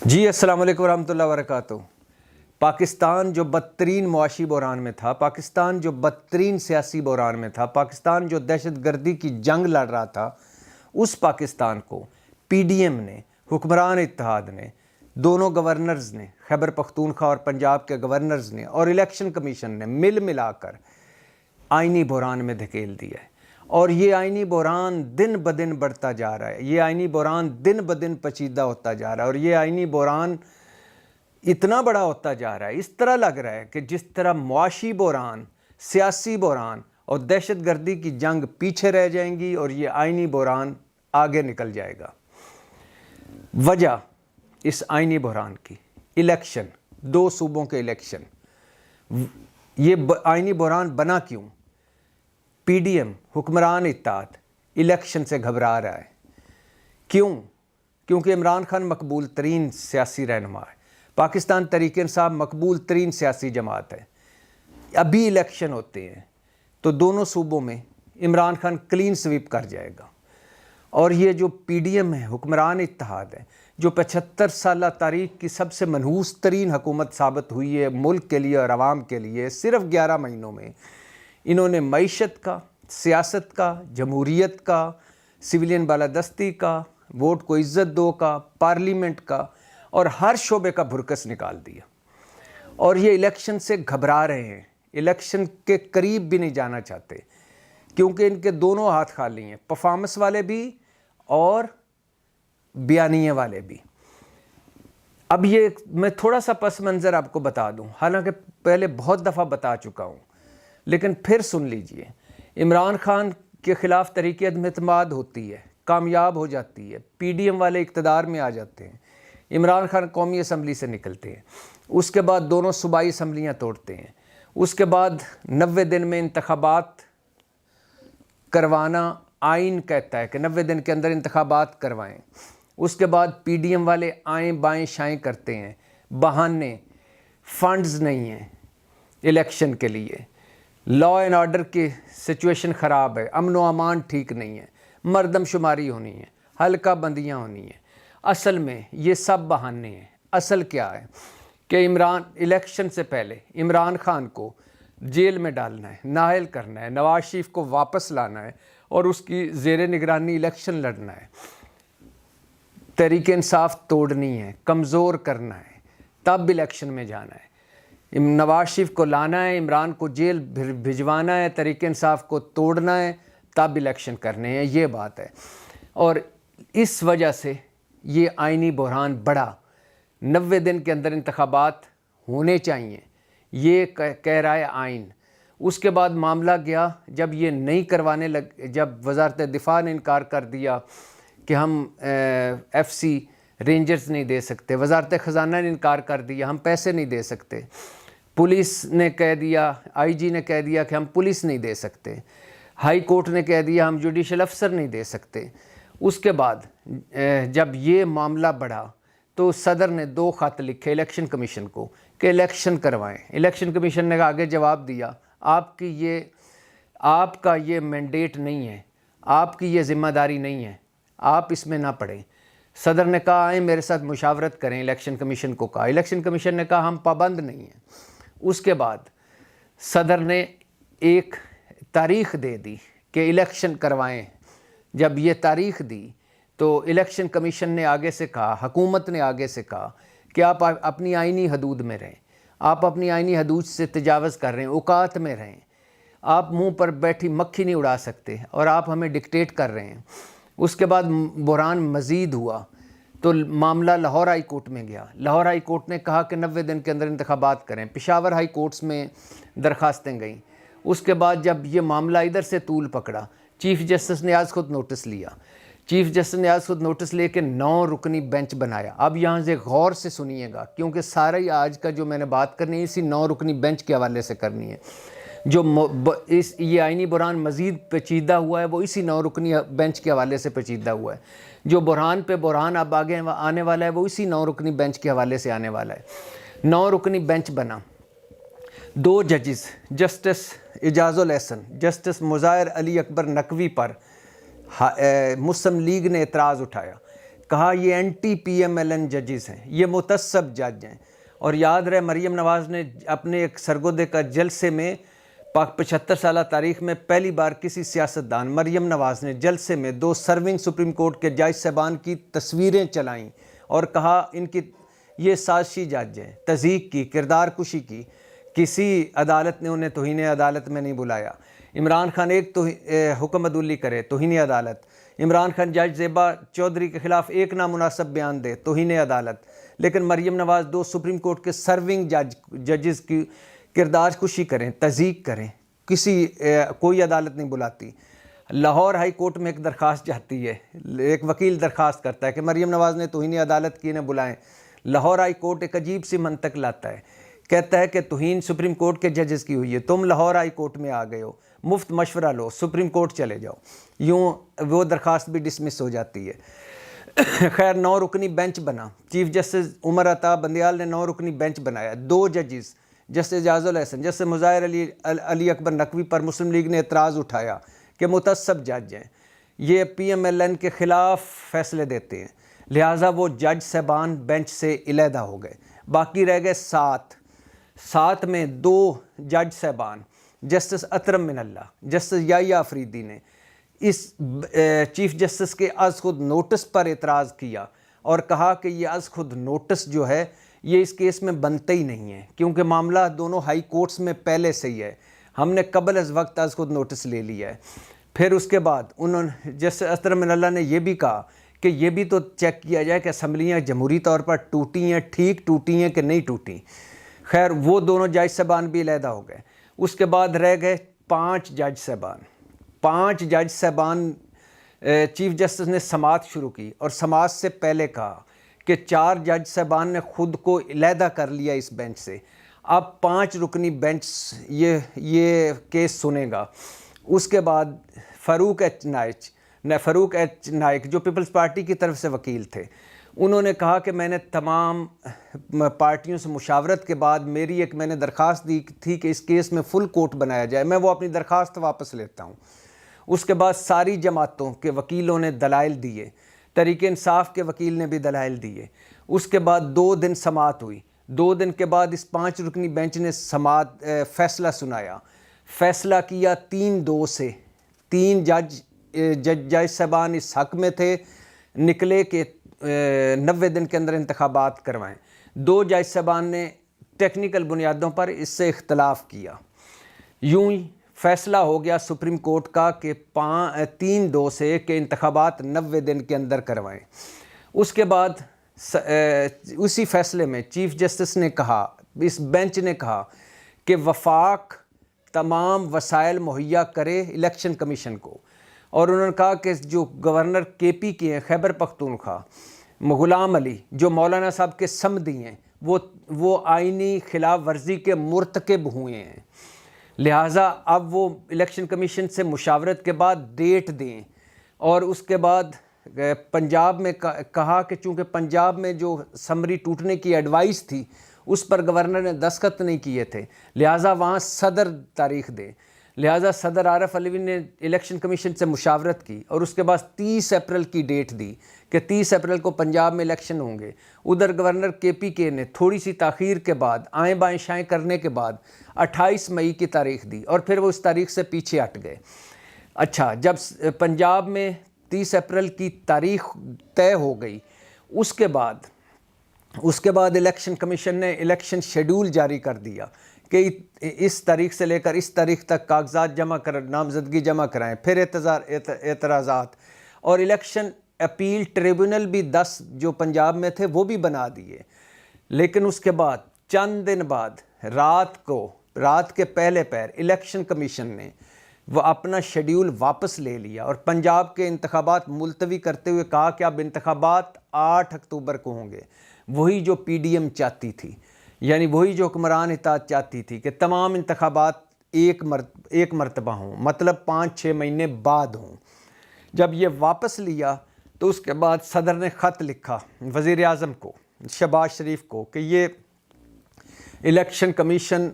جی السلام علیکم ورحمۃ اللہ وبرکاتہ۔ پاکستان جو بدترین معاشی بحران میں تھا، پاکستان جو بدترین سیاسی بحران میں تھا، پاکستان جو دہشت گردی کی جنگ لڑ رہا تھا، اس پاکستان کو پی ڈی ایم نے، حکمران اتحاد نے، دونوں گورنرز نے، خیبر پختونخوا اور پنجاب کے گورنرز نے اور الیکشن کمیشن نے ملا کر آئینی بحران میں دھکیل دیا ہے۔ اور یہ آئینی بحران دن بدن بڑھتا جا رہا ہے، یہ آئینی بحران دن بدن پیچیدہ ہوتا جا رہا ہے، اور یہ آئینی بحران اتنا بڑا ہوتا جا رہا ہے، اس طرح لگ رہا ہے کہ جس طرح معاشی بحران، سیاسی بحران اور دہشت گردی کی جنگ پیچھے رہ جائیں گی اور یہ آئینی بحران آگے نکل جائے گا۔ وجہ اس آئینی بحران کی الیکشن، دو صوبوں کے الیکشن۔ یہ آئینی بحران بنا کیوں؟ پی ڈی ایم، حکمران اتحاد، الیکشن سے گھبرا رہا ہے۔ کیوں؟ کیونکہ عمران خان مقبول ترین سیاسی رہنما ہے، پاکستان تحریک انصاف مقبول ترین سیاسی جماعت ہے۔ ابھی الیکشن ہوتے ہیں تو دونوں صوبوں میں عمران خان کلین سویپ کر جائے گا، اور یہ جو پی ڈی ایم ہے، حکمران اتحاد ہے، جو 75 سالہ تاریخ کی سب سے منحوس ترین حکومت ثابت ہوئی ہے ملک کے لیے اور عوام کے لیے، صرف 11 مہینوں میں انہوں نے معیشت کا، سیاست کا، جمہوریت کا، سویلین بالادستی کا، ووٹ کو عزت دو کا، پارلیمنٹ کا، اور ہر شعبے کا بھرکس نکال دیا۔ اور یہ الیکشن سے گھبرا رہے ہیں، الیکشن کے قریب بھی نہیں جانا چاہتے، کیونکہ ان کے دونوں ہاتھ خالی ہیں، پرفارمنس والے بھی اور بیانیے والے بھی۔ اب یہ میں تھوڑا سا پس منظر آپ کو بتا دوں، حالانکہ پہلے بہت دفعہ بتا چکا ہوں، لیکن پھر سن لیجئے۔ عمران خان کے خلاف تحریک عدم اعتماد ہوتی ہے، کامیاب ہو جاتی ہے، پی ڈی ایم والے اقتدار میں آ جاتے ہیں، عمران خان قومی اسمبلی سے نکلتے ہیں، اس کے بعد دونوں صوبائی اسمبلیاں توڑتے ہیں، اس کے بعد 90 دن میں انتخابات کروانا آئین کہتا ہے کہ 90 دن کے اندر انتخابات کروائیں۔ اس کے بعد پی ڈی ایم والے آئیں بائیں شائیں کرتے ہیں، بہانے، فنڈز نہیں ہیں الیکشن کے لیے، لا اینڈ آرڈر کی سچویشن خراب ہے، امن و امان ٹھیک نہیں ہے، مردم شماری ہونی ہے، حلقہ بندیاں ہونی ہیں۔ اصل میں یہ سب بہانے ہیں۔ اصل کیا ہے کہ الیکشن سے پہلے عمران خان کو جیل میں ڈالنا ہے، نااہل کرنا ہے، نواز شریف کو واپس لانا ہے اور اس کی زیر نگرانی الیکشن لڑنا ہے، تحریک انصاف توڑنی ہے، کمزور کرنا ہے، تب الیکشن میں جانا ہے۔ نواز شریف کو لانا ہے، عمران کو جیل بھجوانا ہے، تحریک انصاف کو توڑنا ہے، تب الیکشن کرنے ہیں، یہ بات ہے۔ اور اس وجہ سے یہ آئینی بحران بڑھا۔ 90 دن کے اندر انتخابات ہونے چاہیے، یہ کہہ رہا ہے آئین۔ اس کے بعد معاملہ گیا، جب یہ نہیں کروانے جب وزارت دفاع نے انکار کر دیا کہ ہم ایف سی رینجرز نہیں دے سکتے، وزارت خزانہ نے انکار کر دیا ہم پیسے نہیں دے سکتے، پولیس نے کہہ دیا، آئی جی نے کہہ دیا کہ ہم پولیس نہیں دے سکتے، ہائی کورٹ نے کہہ دیا ہم جوڈیشل افسر نہیں دے سکتے۔ اس کے بعد جب یہ معاملہ بڑھا تو صدر نے 2 خط لکھے الیکشن کمیشن کو کہ الیکشن کروائیں۔ الیکشن کمیشن نے آگے جواب دیا، آپ کا یہ مینڈیٹ نہیں ہے، آپ کی یہ ذمہ داری نہیں ہے، آپ اس میں نہ پڑیں۔ صدر نے کہا آئیں میرے ساتھ مشاورت کریں، الیکشن کمیشن کو کہا، الیکشن کمیشن نے کہا ہم پابند نہیں ہیں۔ اس کے بعد صدر نے ایک تاریخ دے دی کہ الیکشن کروائیں۔ جب یہ تاریخ دی تو الیکشن کمیشن نے آگے سے کہا، حکومت نے آگے سے کہا کہ آپ اپنی آئینی حدود میں رہیں، آپ اپنی آئینی حدود سے تجاوز کر رہے ہیں، اوقات میں رہیں، آپ منہ پر بیٹھی مکھی نہیں اڑا سکتے اور آپ ہمیں ڈکٹیٹ کر رہے ہیں۔ اس کے بعد بحران مزید ہوا تو معاملہ لاہور ہائی کورٹ میں گیا۔ لاہور ہائی کورٹ نے کہا کہ 90 دن کے اندر انتخابات کریں، پشاور ہائی کورٹس میں درخواستیں گئیں۔ اس کے بعد جب یہ معاملہ ادھر سے طول پکڑا، چیف جسٹس نے آج خود نوٹس لیا، چیف جسٹس نے آج خود نوٹس لے کے 9 رکنی بینچ بنایا۔ اب یہاں سے غور سے سنیے گا، کیونکہ سارا ہی آج کا جو میں نے بات کرنی ہے اسی 9 رکنی بینچ کے حوالے سے کرنی ہے۔ جو یہ آئینی بحران مزید پیچیدہ ہوا ہے وہ اسی 9 رکنی بینچ کے حوالے سے پیچیدہ ہوا ہے۔ جو بحران پہ بحران اب آگے آنے والا ہے وہ اسی 9 رکنی بینچ کے حوالے سے آنے والا ہے۔ 9 رکنی بینچ بنا، 2 ججز جسٹس اعجاز الاحسن، جسٹس مظاہر علی اکبر نقوی پر مسلم لیگ نے اعتراض اٹھایا، کہا یہ anti P M L N ججز ہیں، یہ متعصب جج ہیں۔ اور یاد رہے مریم نواز نے اپنے ایک سرگودے کا جلسے میں 75 سالہ تاریخ میں پہلی بار کسی سیاستدان مریم نواز نے جلسے میں 2 سرونگ سپریم کورٹ کے جج صاحبان کی تصویریں چلائیں اور کہا ان کی یہ سازشی جج ہیں، تضحیک کی، کردار کشی کی، کسی عدالت نے انہیں توہین عدالت میں نہیں بلایا۔ عمران خان ایک تو حکم عدولی کرے، توہین عدالت۔ عمران خان جج زیبا چودھری کے خلاف ایک نامناسب بیان دے، توہین عدالت۔ لیکن مریم نواز 2 سپریم کورٹ کے سرونگ ججز کی کردار کشی کریں، تضحیک کریں، کوئی عدالت نہیں بلاتی۔ لاہور ہائی کورٹ میں ایک درخواست جاتی ہے، ایک وکیل درخواست کرتا ہے کہ مریم نواز نے توہین عدالت کی، انہیں بلائیں۔ لاہور ہائی کورٹ ایک عجیب سی منطق لاتا ہے، کہتا ہے کہ توہین سپریم کورٹ کے ججز کی ہوئی ہے، تم لاہور ہائی کورٹ میں آ گئے ہو، مفت مشورہ لو، سپریم کورٹ چلے جاؤ۔ یوں وہ درخواست بھی ڈسمس ہو جاتی ہے۔ خیر 9 رکنی بینچ بنا، چیف جسٹس عمر عطا بندیال نے 9 رکنی بینچ بنایا۔ 2 ججز جسٹس اعجاز الحسن، جسٹس مظاہر علی اکبر نقوی پر مسلم لیگ نے اعتراض اٹھایا کہ متعصب جج ہیں، یہ پی ایم ایل این کے خلاف فیصلے دیتے ہیں، لہٰذا وہ جج صاحبان بینچ سے علیحدہ ہو گئے۔ باقی رہ گئے 7 میں 2 جج صاحبان جسٹس اطرم من اللہ، جسٹس یحییٰ آفریدی نے اس چیف جسٹس کے از خود نوٹس پر اعتراض کیا اور کہا کہ یہ از خود نوٹس جو ہے یہ اس کیس میں بنتا ہی نہیں ہے، کیونکہ معاملہ دونوں ہائی کورٹس میں پہلے سے ہی ہے، ہم نے قبل از وقت از خود نوٹس لے لیا ہے۔ پھر اس کے بعد انہوں نے جسٹس اطرم من اللہ نے یہ بھی کہا کہ یہ بھی تو چیک کیا جائے کہ اسمبلیاں جمہوری طور پر ٹوٹی ہیں، ٹھیک ٹوٹی ہیں کہ نہیں ٹوٹی۔ خیر وہ دونوں جج صاحبان بھی علیحدہ ہو گئے۔ اس کے بعد رہ گئے 5 جج صاحبان۔ 5 جج صاحبان چیف جسٹس نے سماعت شروع کی اور سماعت سے پہلے کہا کہ 4 جج صاحبان نے خود کو علیحدہ کر لیا اس بینچ سے، اب 5 رکنی بینچ یہ کیس سنے گا۔ اس کے بعد فاروق ایچ نائک جو پیپلز پارٹی کی طرف سے وکیل تھے، انہوں نے کہا کہ میں نے تمام پارٹیوں سے مشاورت کے بعد میں نے درخواست دی تھی کہ اس کیس میں فل کورٹ بنایا جائے، میں وہ اپنی درخواست واپس لیتا ہوں۔ اس کے بعد ساری جماعتوں کے وکیلوں نے دلائل دیے، تحریک انصاف کے وکیل نے بھی دلائل دیے۔ اس کے بعد 2 دن سماعت ہوئی۔ 2 دن کے بعد اس 5 رکنی بینچ نے فیصلہ سنایا، فیصلہ کیا 3-2 سے۔ 3 جج صاحبان اس حق میں تھے نکلے کہ 90 دن کے اندر انتخابات کروائیں۔ 2 جج صاحبان نے ٹیکنیکل بنیادوں پر اس سے اختلاف کیا۔ یوں ہی فیصلہ ہو گیا سپریم کورٹ کا کہ 3-2 سے کہ انتخابات 90 دن کے اندر کروائیں۔ اس کے بعد اسی فیصلے میں چیف جسٹس نے کہا، اس بینچ نے کہا کہ وفاق تمام وسائل مہیا کرے الیکشن کمیشن کو، اور انہوں نے کہا کہ جو گورنر کے پی کے ہیں خیبر پختونخوا غلام علی، جو مولانا صاحب کے سمدی ہیں، وہ آئینی خلاف ورزی کے مرتکب ہوئے ہیں، لہٰذا اب وہ الیکشن کمیشن سے مشاورت کے بعد ڈیٹ دیں۔ اور اس کے بعد پنجاب میں کہا کہ چونکہ پنجاب میں جو اسمبلی ٹوٹنے کی ایڈوائس تھی اس پر گورنر نے دستخط نہیں کیے تھے، لہٰذا وہاں صدر تاریخ دے، لہٰذا صدر عارف علوی نے الیکشن کمیشن سے مشاورت کی اور اس کے بعد 30 اپریل کی ڈیٹ دی کہ 30 اپریل کو پنجاب میں الیکشن ہوں گے۔ ادھر گورنر کے پی کے نے تھوڑی سی تاخیر کے بعد آئیں بائیں شائیں کرنے کے بعد 28 مئی کی تاریخ دی اور پھر وہ اس تاریخ سے پیچھے ہٹ گئے۔ اچھا، جب پنجاب میں 30 اپریل کی تاریخ طے ہو گئی، اس کے بعد الیکشن کمیشن نے الیکشن شیڈول جاری کر دیا کہ اس تاریخ سے لے کر اس تاریخ تک کاغذات جمع کر نامزدگی جمع کرائیں، پھر اعتراضات، اور الیکشن اپیل ٹریبونل بھی 10 جو پنجاب میں تھے وہ بھی بنا دیے۔ لیکن اس کے بعد چند دن بعد رات کے پہلے پہر الیکشن کمیشن نے وہ اپنا شیڈول واپس لے لیا اور پنجاب کے انتخابات ملتوی کرتے ہوئے کہا کہ اب انتخابات 8 اکتوبر کو ہوں گے، وہی جو پی ڈی ایم چاہتی تھی، یعنی وہی جو حکمران اتحاد چاہتی تھی کہ تمام انتخابات ایک مرتبہ ہوں، مطلب 5-6 مہینے بعد ہوں۔ جب یہ واپس لیا تو اس کے بعد صدر نے خط لکھا وزیر اعظم کو، شہباز شریف کو، کہ یہ الیکشن کمیشن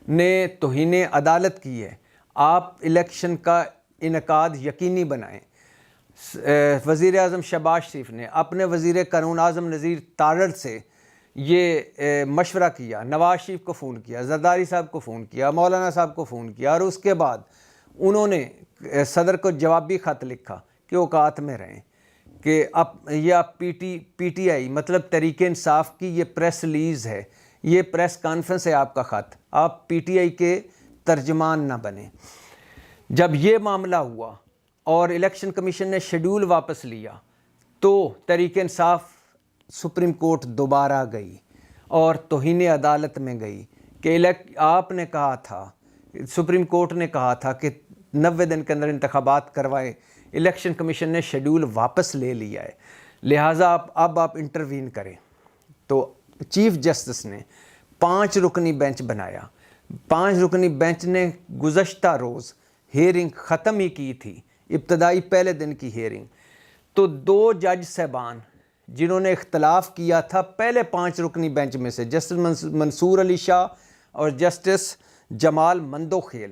نے توہین عدالت کی ہے، آپ الیکشن کا انعقاد یقینی بنائیں۔ وزیر اعظم شہباز شریف نے اپنے وزیر قانون اعظم نذیر تارڑ سے یہ مشورہ کیا، نواز شریف کو فون کیا، زرداری صاحب کو فون کیا، مولانا صاحب کو فون کیا، اور اس کے بعد انہوں نے صدر کو جوابی خط لکھا کہ اوقات میں رہیں، کہ یہ آپ پی ٹی آئی مطلب تحریک انصاف کی یہ پریس ریلیز ہے، یہ پریس کانفرنس ہے آپ کا خط، آپ پی ٹی آئی کے ترجمان نہ بنیں۔ جب یہ معاملہ ہوا اور الیکشن کمیشن نے شیڈول واپس لیا تو تحریک انصاف سپریم کورٹ دوبارہ گئی اور توہین عدالت میں گئی کہ آپ نے کہا تھا، سپریم کورٹ نے کہا تھا کہ 90 دن کے اندر انتخابات کروائیں، الیکشن کمیشن نے شیڈول واپس لے لیا ہے، لہٰذا اب آپ انٹروین کریں۔ تو چیف جسٹس نے 5 رکنی بینچ بنایا۔ 5 رکنی بینچ نے گزشتہ روز ہیئرنگ ختم ہی کی تھی، ابتدائی پہلے دن کی ہیئرنگ۔ تو 2 جج صاحبان جنہوں نے اختلاف کیا تھا پہلے 5 رکنی بینچ میں سے، جسٹس منصور علی شاہ اور جسٹس جمال مندوخیل،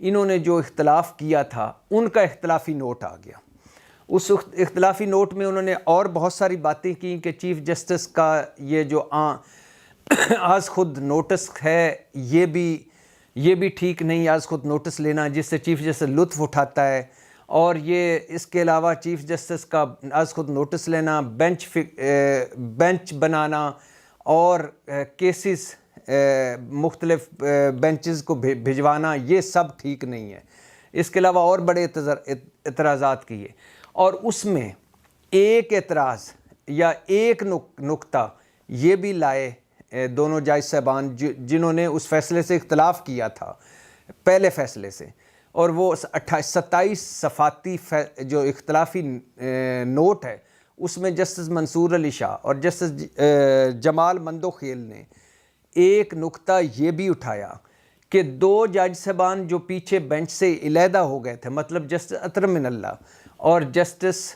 انہوں نے جو اختلاف کیا تھا ان کا اختلافی نوٹ آ گیا۔ اس اختلافی نوٹ میں انہوں نے اور بہت ساری باتیں کی کہ چیف جسٹس کا یہ جو آز خود نوٹس ہے یہ بھی ٹھیک نہیں، آز خود نوٹس لینا جس سے چیف جسٹس لطف اٹھاتا ہے، اور یہ اس کے علاوہ چیف جسٹس کا آز خود نوٹس لینا، بینچ بنانا اور کیسز مختلف بینچز کو بھجوانا، یہ سب ٹھیک نہیں ہے۔ اس کے علاوہ اور بڑے اعتراضات کیے، اور اس میں ایک اعتراض یا ایک نقطہ یہ بھی لائے دونوں جج صاحبان جنہوں نے اس فیصلے سے اختلاف کیا تھا پہلے فیصلے سے، اور وہ 27 صفحاتی جو اختلافی نوٹ ہے اس میں جسٹس منصور علی شاہ اور جسٹس جمال مندوخیل نے ایک نقطہ یہ بھی اٹھایا کہ 2 جج صاحبان جو پیچھے بینچ سے علیحدہ ہو گئے تھے، مطلب جسٹس اطہر من اللہ اور جسٹس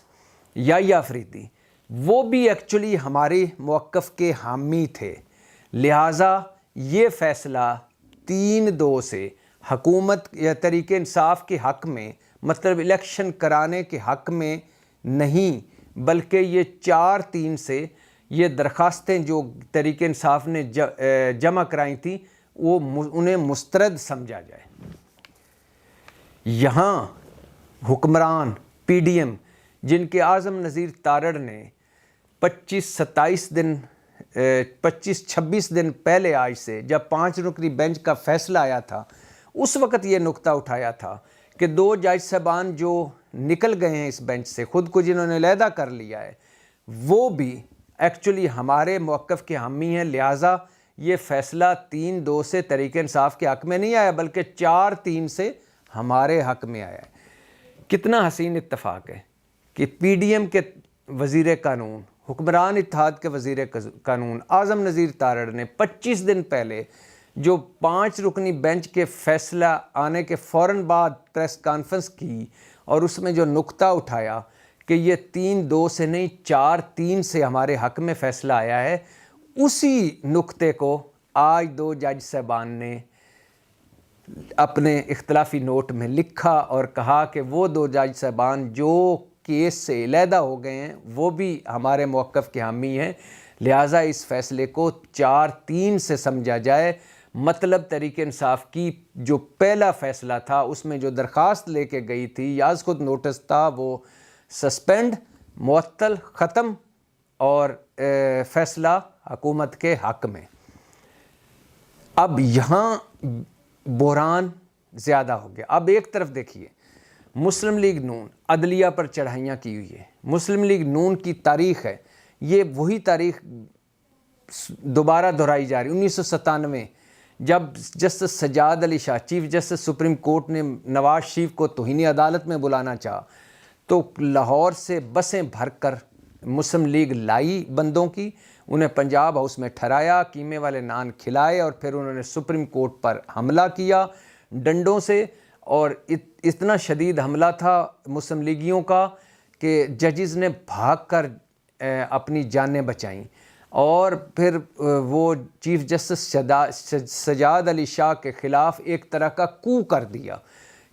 یحییٰ فریدی، وہ بھی ایکچولی ہمارے موقف کے حامی تھے، لہٰذا یہ فیصلہ 3-2 سے حکومت یا تحریک انصاف کے حق میں، مطلب الیکشن کرانے کے حق میں نہیں، بلکہ یہ 4-3 سے یہ درخواستیں جو تحریک انصاف نے جمع کرائی تھیں وہ انہیں مسترد سمجھا جائے۔ یہاں حکمران پی ڈی ایم جن کے اعظم نذیر تارڑ نے 25-26 دن پہلے آج سے جب 5 رکنی بینچ کا فیصلہ آیا تھا اس وقت یہ نقطہ اٹھایا تھا کہ 2 جج صاحبان جو نکل گئے ہیں اس بینچ سے، خود کو جنہوں نے علیحدہ کر لیا ہے، وہ بھی ایکچولی ہمارے موقف کے حامی ہیں، لہٰذا یہ فیصلہ 3-2 سے تحریک انصاف کے حق میں نہیں آیا بلکہ 4-3 سے ہمارے حق میں آیا ہے۔ کتنا حسین اتفاق ہے کہ پی ڈی ایم کے وزیر قانون، حکمران اتحاد کے وزیر قانون اعظم نذیر تارڑ نے 25 دن پہلے جو 5 رکنی بینچ کے فیصلہ آنے کے فوراً بعد پریس کانفرنس کی اور اس میں جو نقطہ اٹھایا کہ یہ 3-2 سے نہیں 4-3 سے ہمارے حق میں فیصلہ آیا ہے، اسی نقطے کو آج 2 جج صاحبان نے اپنے اختلافی نوٹ میں لکھا اور کہا کہ وہ 2 جج صاحبان جو کیس سے علیحدہ ہو گئے ہیں وہ بھی ہمارے موقف کے حامی ہیں، لہٰذا اس فیصلے کو 4-3 سے سمجھا جائے۔ مطلب تحریک انصاف کی جو پہلا فیصلہ تھا اس میں جو درخواست لے کے گئی تھی یا از خود نوٹس تھا وہ سسپینڈ، معطل، ختم، اور فیصلہ حکومت کے حق میں۔ اب یہاں بحران زیادہ ہو گیا۔ اب ایک طرف دیکھیے مسلم لیگ نون عدلیہ پر چڑھائیاں کی ہوئی ہے، مسلم لیگ نون کی تاریخ ہے، یہ وہی تاریخ دوبارہ دہرائی جا رہی۔ 1997 جب justice Sajjad Ali Shah chief justice supreme court نے نواز شریف کو توہین عدالت میں بلانا چاہا تو لاہور سے بسیں بھر کر مسلم لیگ لائی بندوں کی، انہیں پنجاب ہاؤس میں ٹھہرایا، قیمے والے نان کھلائے، اور پھر انہوں نے سپریم کورٹ پر حملہ کیا ڈنڈوں سے، اور اتنا شدید حملہ تھا مسلم لیگیوں کا کہ ججز نے بھاگ کر اپنی جانیں بچائیں، اور پھر وہ چیف جسٹس سجاد علی شاہ کے خلاف ایک طرح کا کو کر دیا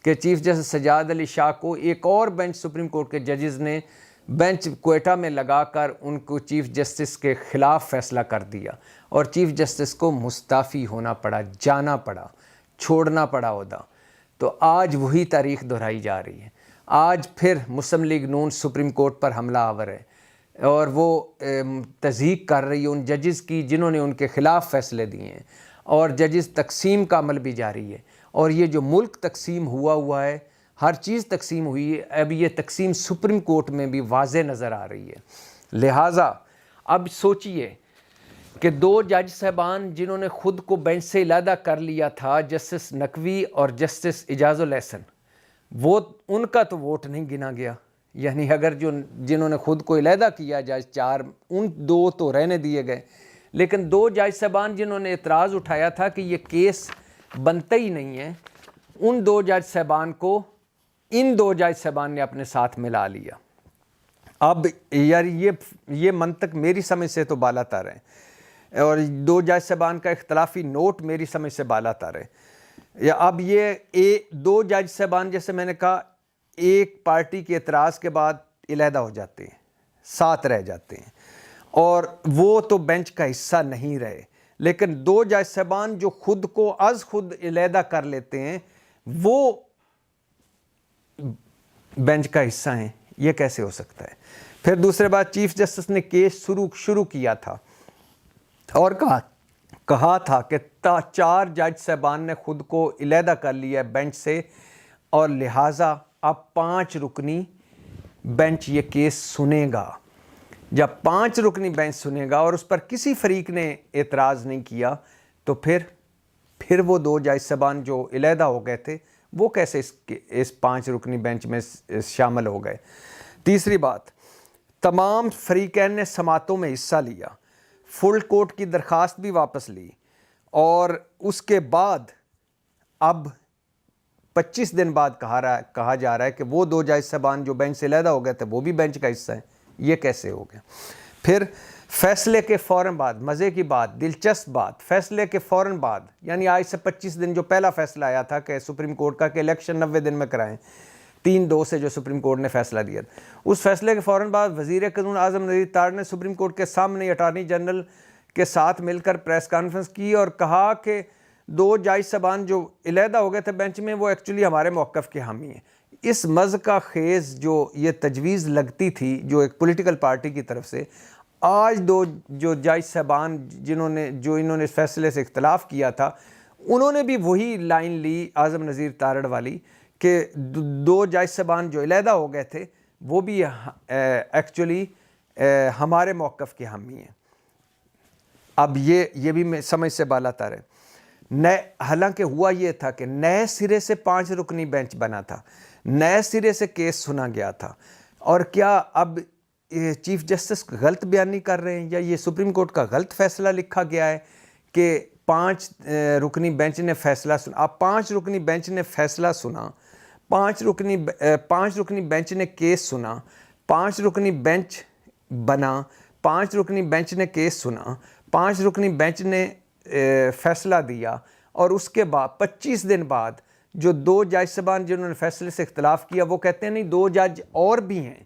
کہ چیف جسٹس سجاد علی شاہ کو ایک اور بینچ سپریم کورٹ کے ججز نے بینچ کوئٹہ میں لگا کر ان کو چیف جسٹس کے خلاف فیصلہ کر دیا اور چیف جسٹس کو مستعفی ہونا پڑا، جانا پڑا، چھوڑنا پڑا عہدہ۔ تو آج وہی تاریخ دہرائی جا رہی ہے۔ آج پھر مسلم لیگ نون سپریم کورٹ پر حملہ آور ہے اور وہ تضحیق کر رہی ہے ان ججز کی جنہوں نے ان کے خلاف فیصلے دیے ہیں، اور ججز تقسیم کا عمل بھی جاری ہے۔ اور یہ جو ملک تقسیم ہوا ہے، ہر چیز تقسیم ہوئی ہے، اب یہ تقسیم سپریم کورٹ میں بھی واضح نظر آ رہی ہے۔ لہٰذا اب سوچئے کہ دو جج صاحبان جنہوں نے خود کو بینچ سے علیحدہ کر لیا تھا، جسٹس نقوی اور جسٹس اعجاز الاحسن، وہ ان کا تو ووٹ نہیں گنا گیا، یعنی اگر جنہوں نے خود کو علیحدہ کیا جج چار، ان دو تو رہنے دیے گئے، لیکن دو جج صاحبان جنہوں نے اعتراض اٹھایا تھا کہ یہ کیس بنتا ہی نہیں ہے، ان دو جج صاحبان کو ان دو جج صاحبان نے اپنے ساتھ ملا لیا۔ اب یار یہ منطق میری سمجھ سے تو بالا تر ہے، اور دو جج صاحبان کا اختلافی نوٹ میری سمجھ سے بالا تر ہے۔ یا اب یہ دو جج صاحبان جیسے میں نے کہا ایک پارٹی کے اعتراض کے بعد علیحدہ ہو جاتے ہیں، ساتھ رہ جاتے ہیں، اور وہ تو بینچ کا حصہ نہیں رہے، لیکن دو جج صاحبان جو خود کو از خود علیحدہ کر لیتے ہیں وہ بینچ کا حصہ ہیں، یہ کیسے ہو سکتا ہے؟ پھر دوسرے بات، چیف جسٹس نے کیس شروع کیا تھا اور کہا تھا کہ چار جج صاحبان نے خود کو علیحدہ کر لیا ہے بینچ سے، اور لہٰذا اب 5 رکنی بینچ یہ کیس سنے گا۔ جب 5 رکنی بینچ سنے گا اور اس پر کسی فریق نے اعتراض نہیں کیا، تو پھر وہ دو جج صاحبان جو علیحدہ ہو گئے تھے وہ کیسے اس 5 رکنی بینچ میں شامل ہو گئے؟ تیسری بات، تمام فریقین نے سماعتوں میں حصہ لیا، فل کورٹ کی درخواست بھی واپس لی، اور اس کے بعد اب 25 دن بعد کہا جا رہا ہے کہ وہ دو جج صاحبان جو بینچ سے علیحدہ ہو گئے تھے وہ بھی بینچ کا حصہ ہیں۔ یہ کیسے ہو گیا؟ پھر فیصلے کے فوراً بعد، مزے کی بات، دلچسپ بات، فیصلے کے فوراً بعد، یعنی آج سے 25 دن جو پہلا فیصلہ آیا تھا کہ سپریم کورٹ کا کہ الیکشن 90 دن میں کرائیں، 3-2 سے جو سپریم کورٹ نے فیصلہ دیا تھا، اس فیصلے کے فوراً بعد وزیر قانون اعظم نذیر تار نے سپریم کورٹ کے سامنے اٹارنی جنرل کے ساتھ مل کر پریس کانفرنس کی اور کہا کہ دو جج صاحبان جو علیحدہ ہو گئے تھے بینچ میں وہ ایکچولی ہمارے موقف کے حامی ہیں۔ اس مذہقہ خیز جو یہ تجویز لگتی تھی جو ایک پولیٹیکل پارٹی کی طرف سے، آج جو جج صاحبان انہوں نے فیصلے سے اختلاف کیا تھا، انہوں نے بھی وہی لائن لی اعظم نذیر تارڑ والی کہ دو جج صاحبان جو علیحدہ ہو گئے تھے وہ بھی ایکچولی ہمارے موقف کے حامی ہیں۔ اب یہ بھی سمجھ سے بالا تر ہے۔ حالانکہ ہوا یہ تھا کہ نئے سرے سے 5 رکنی بینچ بنا تھا، نئے سرے سے کیس سنا گیا تھا، اور کیا اب چیف جسٹس غلط بیانی کر رہے ہیں یا یہ سپریم کورٹ کا غلط فیصلہ لکھا گیا ہے کہ 5 رکنی بینچ نے فیصلہ سنا؟ اب 5 رکنی بینچ نے فیصلہ سنا، 5 رکنی بینچ نے کیس سنا، 5 رکنی بینچ بنا، 5 رکنی بینچ نے کیس سنا، 5 رکنی بینچ نے فیصلہ دیا، اور اس کے بعد 25 دن بعد جو دو جج صاحبان جنہوں نے فیصلے سے اختلاف کیا وہ کہتے ہیں نہیں 2 جج اور بھی ہیں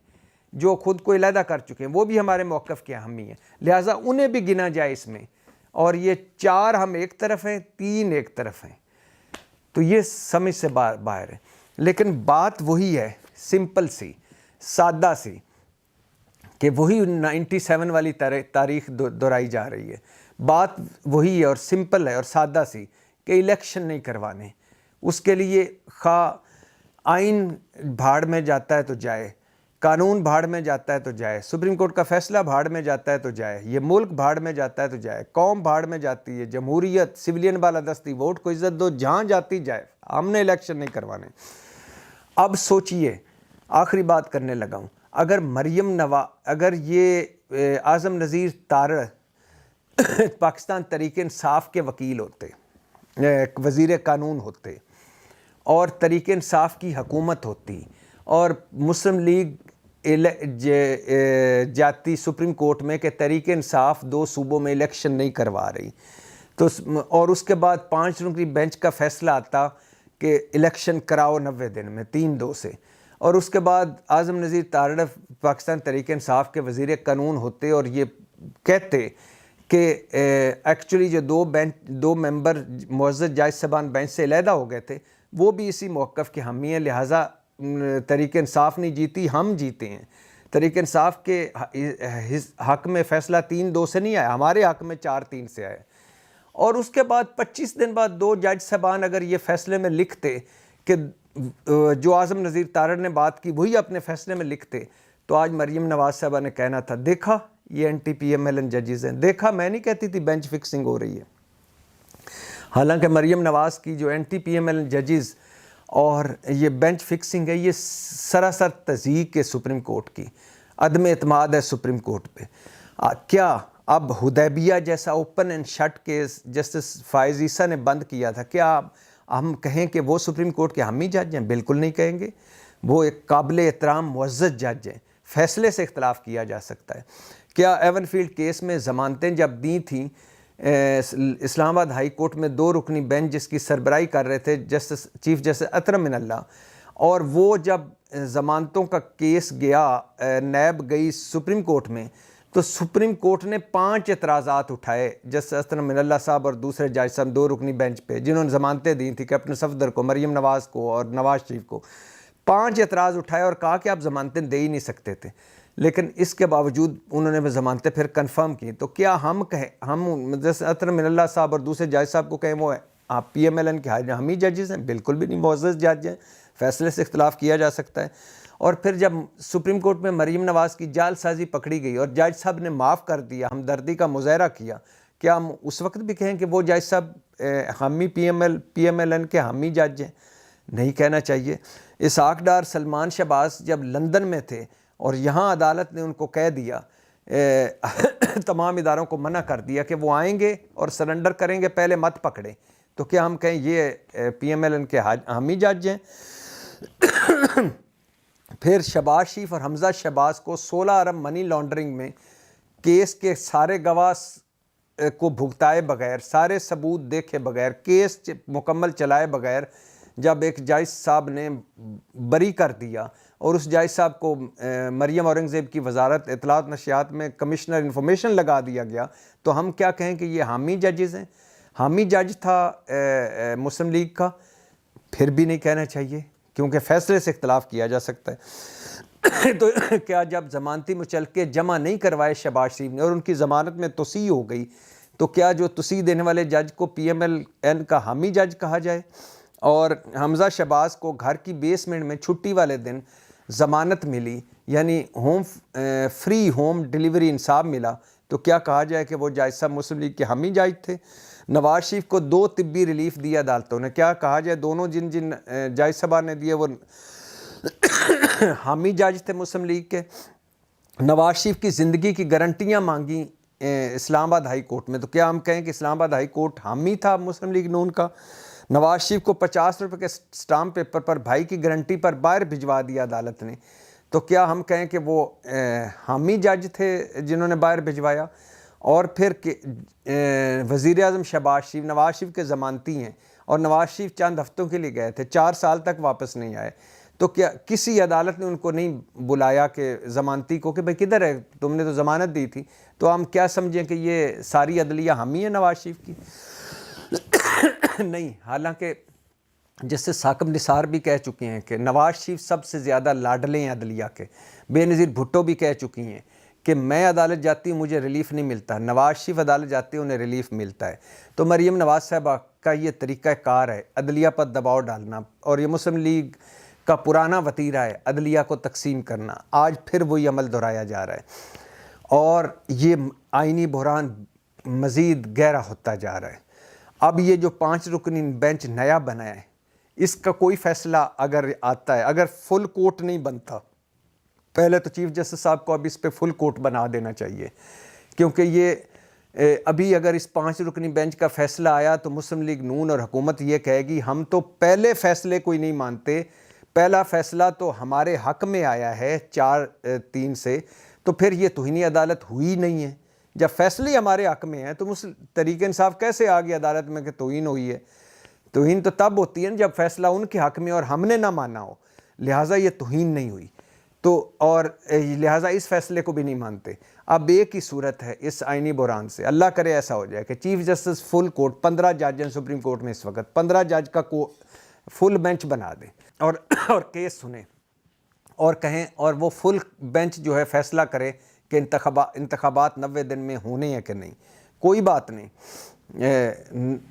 جو خود کو علیحدہ کر چکے ہیں، وہ بھی ہمارے موقف کے حامی ہیں، لہٰذا انہیں بھی گنا جائے اس میں، اور یہ 4 ہم ایک طرف ہیں، 3 ایک طرف ہیں۔ تو یہ سمجھ سے باہر ہے، لیکن بات وہی ہے، سمپل سی، سادہ سی، کہ وہی 97 والی تاریخ دہرائی جا رہی ہے۔ بات وہی ہے اور سمپل ہے اور سادہ سی کہ الیکشن نہیں کروانے، اس کے لیے خواہ آئین بھاڑ میں جاتا ہے تو جائے، قانون بھاڑ میں جاتا ہے تو جائے، سپریم کورٹ کا فیصلہ بھاڑ میں جاتا ہے تو جائے، یہ ملک بھاڑ میں جاتا ہے تو جائے، قوم بھاڑ میں جاتی ہے، جمہوریت، سویلین بالادستی، ووٹ کو عزت دو، جہاں جاتی جائے، ہم نے الیکشن نہیں کروانے۔ اب سوچئے، آخری بات کرنے لگا ہوں، اگر یہ اعظم نذیر تارڑ پاکستان تحریک انصاف کے وکیل ہوتے، وزیر قانون ہوتے، اور تحریک انصاف کی حکومت ہوتی، اور مسلم لیگ جاتی سپریم کورٹ میں کہ تحریک انصاف 2 صوبوں میں الیکشن نہیں کروا رہی، تو اور اس کے بعد 5 رکنی بینچ کا فیصلہ آتا کہ الیکشن کراؤ 90 دن میں 3-2 سے، اور اس کے بعد اعظم نذیر تارڑ پاکستان تحریک انصاف کے وزیر قانون ہوتے اور یہ کہتے کہ ایکچولی جو دو ممبر معزز جائز صاحبان بینچ سے علیحدہ ہو گئے تھے، وہ بھی اسی موقف کے حامی ہیں، لہٰذا تحریک انصاف نہیں جیتی، ہم جیتے ہیں۔ تحریک انصاف کے حق میں فیصلہ 3-2 سے نہیں آیا، ہمارے حق میں 4-3 سے آیا۔ اور اس کے بعد 25 دن بعد 2 جج صاحبان اگر یہ فیصلے میں لکھتے کہ جو اعظم نذیر تارڑ نے بات کی وہی اپنے فیصلے میں لکھتے، تو آج مریم نواز صاحبہ نے کہنا تھا دیکھا یہ anti P M L N ججز ہیں، دیکھا میں نہیں کہتی تھی بینچ فکسنگ ہو رہی ہے۔ حالانکہ مریم نواز کی جو anti P M L N ججز اور یہ بینچ فکسنگ ہے، یہ سراسر تضییق ہے سپریم کورٹ کی، عدم اعتماد ہے سپریم کورٹ پہ۔ کیا اب حدیبیہ جیسا open and shut case justice Faez Isa نے بند کیا تھا، کیا ہم کہیں کہ وہ سپریم کورٹ کے حامی جج ہیں؟ بالکل نہیں کہیں گے، وہ ایک قابل احترام معزز جج ہیں، فیصلے سے اختلاف کیا جا سکتا ہے۔ کیا ایون فیلڈ کیس میں ضمانتیں جب دی تھیں اسلام آباد ہائی کورٹ میں 2 رکنی بینچ جس کی سربراہی کر رہے تھے چیف جسٹس اطہر من اللہ، اور وہ جب ضمانتوں کا کیس گیا نیب گئی سپریم کورٹ میں، تو سپریم کورٹ نے 5 اعتراضات اٹھائے جسٹس اطہر من اللہ صاحب اور دوسرے جج صاحب 2 رکنی بینچ پہ، جنہوں نے ضمانتیں دی تھیں کیپٹن صفدر کو، مریم نواز کو اور نواز شریف کو۔ 5 اعتراض اٹھائے اور کہا کہ آپ ضمانتیں دے ہی نہیں سکتے تھے، لیکن اس کے باوجود انہوں نے ضمانتیں پھر کنفرم کی۔ تو کیا ہم کہیں، ہم جسٹس اطہر من اللہ صاحب اور دوسرے جج صاحب کو کہیں وہ آپ پی ایم ایل این کے حامی ججز ہیں؟ بالکل بھی نہیں، معزز جج ہیں، فیصلے سے اختلاف کیا جا سکتا ہے۔ اور پھر جب سپریم کورٹ میں مریم نواز کی جعل سازی پکڑی گئی اور جج صاحب نے معاف کر دیا، ہمدردی کا مظاہرہ کیا، کیا ہم اس وقت بھی کہیں کہ وہ جج صاحب حامی پی ایم ایل این کے حامی جج ہیں؟ نہیں کہنا چاہیے۔ اسحاق ڈار سلمان شہباز جب لندن میں تھے اور یہاں عدالت نے ان کو کہہ دیا، تمام اداروں کو منع کر دیا کہ وہ آئیں گے اور سرنڈر کریں گے، پہلے مت پکڑیں، تو کیا ہم کہیں یہ پی ایم ایل این کے حامی جج ہیں؟ پھر شہباز شریف اور حمزہ شہباز کو 16 ارب منی لانڈرنگ میں کیس کے سارے گواہ کو بھگتائے بغیر، سارے ثبوت دیکھے بغیر، کیس مکمل چلائے بغیر جب ایک جج صاحب نے بری کر دیا اور اس جج صاحب کو مریم اورنگزیب کی وزارت اطلاعات نشریات میں کمشنر انفارمیشن لگا دیا گیا، تو ہم کیا کہیں کہ یہ حامی ججز ہیں؟ حامی جج تھا مسلم لیگ کا، پھر بھی نہیں کہنا چاہیے کیونکہ فیصلے سے اختلاف کیا جا سکتا ہے۔ تو کیا جب ضمانتی مچلقے جمع نہیں کروائے شہباز شریف نے اور ان کی ضمانت میں توسیع ہو گئی، تو کیا جو توسیع دینے والے جج کو پی ایم ایل این کا حامی جج کہا جائے؟ اور حمزہ شہباز کو گھر کی بیسمنٹ میں چھٹی والے دن ضمانت ملی، یعنی فری ہوم ڈیلیوری انصاف ملا، تو کیا کہا جائے کہ وہ جج صاحب مسلم لیگ کے حامی جج تھے؟ نواز شریف کو 2 طبی ریلیف دی عدالتوں نے، کیا کہا جائے دونوں جن جج صاحبان نے دیے وہ حامی جج تھے مسلم لیگ کے؟ نواز شریف کی زندگی کی گارنٹیاں مانگی اسلام آباد ہائی کورٹ میں، تو کیا ہم کہیں کہ اسلام آباد ہائی کورٹ حامی تھا مسلم لیگ نون کا؟ نواز شریف کو 50 روپے کے سٹامپ پیپر پر بھائی کی گارنٹی پر باہر بھجوا دیا عدالت نے، تو کیا ہم کہیں کہ وہ حامی جج تھے جنہوں نے باہر بھجوایا؟ اور پھر وزیر اعظم شہباز شریف نواز شریف کے ضمانتی ہیں، اور نواز شریف چند ہفتوں کے لیے گئے تھے، 4 سال تک واپس نہیں آئے، تو کیا کسی عدالت نے ان کو نہیں بلایا کہ ضمانتی کو کہ بھئی کدھر ہے، تم نے تو ضمانت دی تھی؟ تو ہم کیا سمجھیں کہ یہ ساری عدلیہ حامی ہے نواز شریف کی؟ نہیں، حالانکہ جس سے ثاقب نثار بھی کہہ چکے ہیں کہ نواز شریف سب سے زیادہ لاڈلے ہیں عدلیہ کے، بے نظیر بھٹو بھی کہہ چکی ہیں کہ میں عدالت جاتی ہوں مجھے ریلیف نہیں ملتا، نواز شریف عدالت جاتے ہیں انہیں ریلیف ملتا ہے۔ تو مریم نواز صاحبہ کا یہ طریقہ کار ہے عدلیہ پر دباؤ ڈالنا، اور یہ مسلم لیگ کا پرانا وتیرہ ہے عدلیہ کو تقسیم کرنا، آج پھر وہی عمل دہرایا جا رہا ہے، اور یہ آئینی بحران مزید گہرا ہوتا جا رہا ہے۔ اب یہ جو 5 رکنی بینچ نیا بنا ہے، اس کا کوئی فیصلہ اگر آتا ہے، اگر فل کورٹ نہیں بنتا، پہلے تو چیف جسٹس صاحب کو اب اس پہ فل کورٹ بنا دینا چاہیے، کیونکہ یہ ابھی اگر اس 5 رکنی بینچ کا فیصلہ آیا تو مسلم لیگ نون اور حکومت یہ کہے گی ہم تو پہلے فیصلے کوئی نہیں مانتے، پہلا فیصلہ تو ہمارے حق میں آیا ہے 4-3 سے، تو پھر یہ توہین عدالت ہوئی نہیں ہے۔ جب فیصلے ہمارے حق میں ہیں تو تحریک انصاف کیسے آ گئی عدالت میں کہ توہین ہوئی ہے؟ توہین تو تب ہوتی ہے جب فیصلہ ان کے حق میں اور ہم نے نہ مانا ہو، لہٰذا یہ توہین نہیں ہوئی، تو اور لہٰذا اس فیصلے کو بھی نہیں مانتے۔ اب ایک ہی صورت ہے اس آئینی بحران سے، اللہ کرے ایسا ہو جائے کہ چیف جسٹس فل کورٹ، 15 جج ہیں سپریم کورٹ میں اس وقت، 15 جج کا فل بینچ بنا دیں اور کیس سنیں اور کہیں، اور وہ فل بینچ جو ہے فیصلہ کرے کہ انتخابات 90 دن میں ہونے ہیں کہ نہیں۔ کوئی بات نہیں،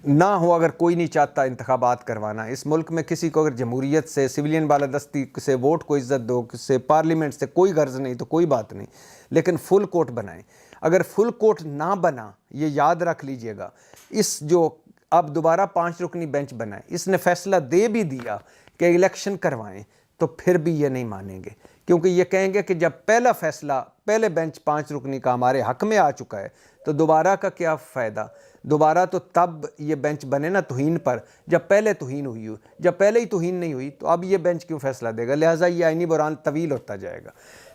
نہ ہو، اگر کوئی نہیں چاہتا انتخابات کروانا اس ملک میں، کسی کو اگر جمہوریت سے، سویلین بالادستی سے، ووٹ کو عزت دو، سے پارلیمنٹ سے کوئی غرض نہیں تو کوئی بات نہیں، لیکن فل کورٹ بنائیں۔ اگر فل کورٹ نہ بنا، یہ یاد رکھ لیجئے گا، اس جو اب دوبارہ 5 رکنی بینچ بنائیں، اس نے فیصلہ دے بھی دیا کہ الیکشن کروائیں، تو پھر بھی یہ نہیں مانیں گے، کیونکہ یہ کہیں گے کہ جب پہلا فیصلہ، پہلے بینچ 5 رکنی کا ہمارے حق میں آ چکا ہے تو دوبارہ کا کیا فائدہ؟ دوبارہ تو تب یہ بینچ بنے نا توہین پر جب پہلے توہین ہوئی ہو، جب پہلے ہی توہین نہیں ہوئی تو اب یہ بینچ کیوں فیصلہ دے گا؟ لہٰذا یہ آئینی بحران طویل ہوتا جائے گا۔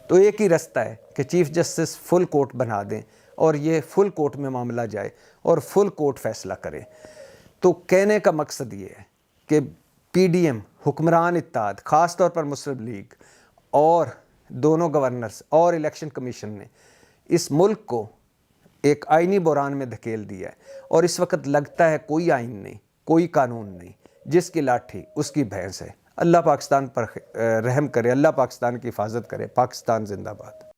تو ایک ہی رستہ ہے کہ چیف جسٹس فل کورٹ بنا دیں اور یہ فل کورٹ میں معاملہ جائے اور فل کورٹ فیصلہ کرے۔ تو کہنے کا مقصد یہ ہے کہ پی ڈی ایم، حکمران اتحاد، خاص طور پر مسلم لیگ اور دونوں گورنرز اور الیکشن کمیشن نے اس ملک کو ایک آئینی بحران میں دھکیل دیا ہے، اور اس وقت لگتا ہے کوئی آئین نہیں، کوئی قانون نہیں، جس کی لاٹھی اس کی بھینس ہے۔ اللہ پاکستان پر رحم کرے، اللہ پاکستان کی حفاظت کرے۔ پاکستان زندہ باد۔